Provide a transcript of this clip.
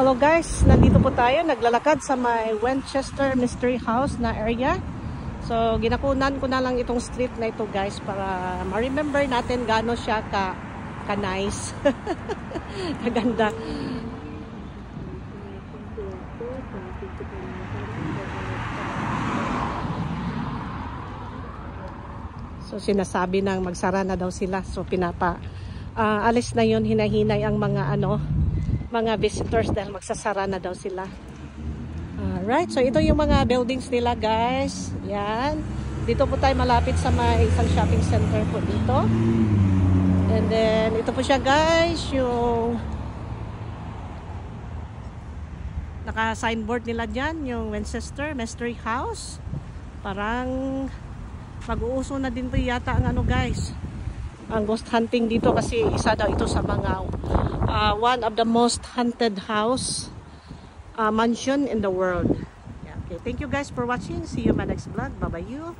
Hello guys, nandito po tayo, naglalakad sa may Winchester Mystery House na area. So, ginakunan ko na lang itong street na ito guys para ma-remember natin gaano siya ka-nice. Kaganda. So, sinasabi nang magsara na daw sila. So, alis na yun, hinahinay ang mga visitors dahil magsasara na daw sila. Alright, so ito yung mga buildings nila guys. Yan. Dito po tayo malapit sa may isang shopping center po dito. And then, ito po siya guys, yung naka-signboard nila dyan, yung Winchester Mystery House. Parang mag-uuso na din po yata ang guys, ang ghost hunting dito kasi isa daw ito sa mga one of the most haunted house mansion in the world. Yeah, okay, thank you guys for watching. See you in my next vlog. Bye bye you.